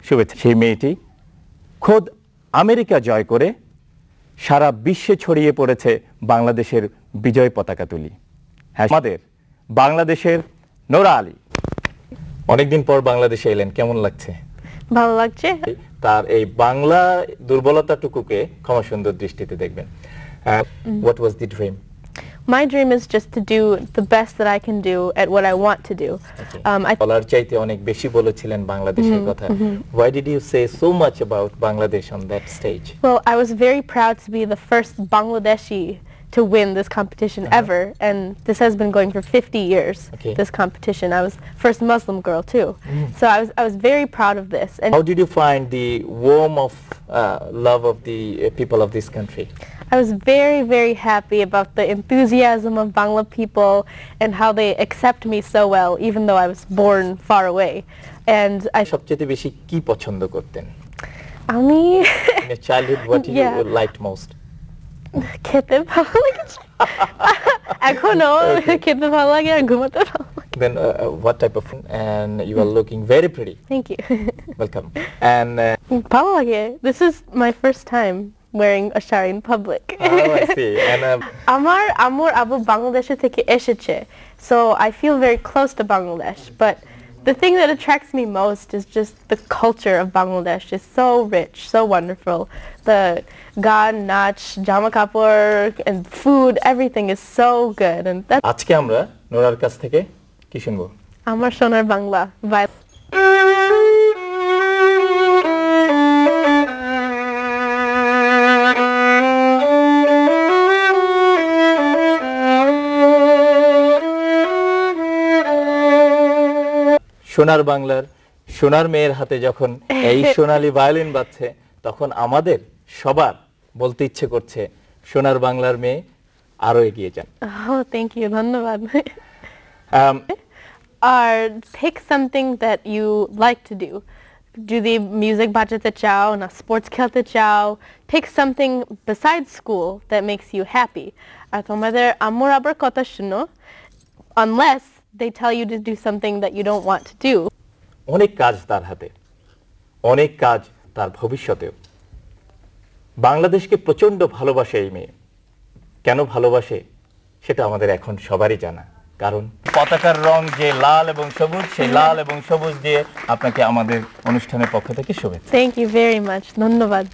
শুভেচ্ছা। সেই মেয়েটি খোদ আমেরিকা জয় করে সারা বিশ্বে ছড়িয়ে পড়েছে বাংলাদেশের বিজয় পতাকা তুলি। হ্যাঁ, আমাদের বাংলাদেশের নোরা আলী অনেকদিন পর বাংলাদেশে এলেন, কেমন লাগছে? ভালো লাগছে। তার এই বাংলা দুর্বলতাটুকুকে ক্ষমা সুন্দর দৃষ্টিতে দেখবেন। What was the dream? My dream is just to do the best that I can do at what I want to do. বলার চাইতে অনেক বেশি বলেছিলেন বাংলাদেশের কথা। Why did you say so much about Bangladesh on that stage? Well, I was very proud to be the first Bangladeshi to win this competition ever, and this has been going for 50 years. This competition. I was first Muslim girl too, so I was very proud of this. And how did you find the warmth of love of the people of this country? I was very happy about the enthusiasm of Bangla people and how they accept me so well, even though I was born far away. And I সবচেয়ে বেশি কি পছন্দ করতেন? আমি In your childhood, what did you liked most? খেতে ভালো লাগে। এখনো খেতে ভালো লাগে আর ঘুমাতে ভালো লাগে। Then what type of and you are looking very pretty. Thank you. Welcome. And ভালো লাগে। This is my first time wearing a shari in public. Oh, I see. And আমার আম্মুর আব্বু বাংলাদেশ থেকে এসেছে, so I feel very close to Bangladesh, but the thing that attracts me most is just the culture of Bangladesh is so rich, so wonderful. The গান, নাচ, জামা কাপড় and food, everything is so good. And that's আজকে আমরা নোরার কাছ থেকে কি শুনবো? আমার সোনার বাংলা। সোনার বাংলার সোনার মেয়ের হাতে যখন এই সোনালী ভায়োলিন বাজছে, তখন আমাদের সবার বলতে ইচ্ছে করছে সোনার বাংলার মেয়ে আরো এগিয়ে যান। Oh, thank you. ধন্যবাদ। Or pick something that you like to do. যদি music বাজাতে চাও না sports খেলতে চাও, pick something besides school that makes you happy. আর তোমাদের আম্মুর আব্বুর কথা শুনো, unless they tell you to do something that you don't want to do. অনেক কাজ তার হাতে, অনেক কাজ তার ভবিষ্যতেও। বাংলাদেশকে প্রচন্ড ভালোবাসে এই মেয়ে। কেন ভালোবাসে সেটা আমাদের এখন সবারই জানা, কারণ পতাকার রং যে লাল এবং সবুজ, সেই লাল এবং সবুজ দিয়ে আপনাকে আমাদের অনুষ্ঠানের পক্ষ থেকে শুভেচ্ছা। Thank you very much. ধন্যবাদ।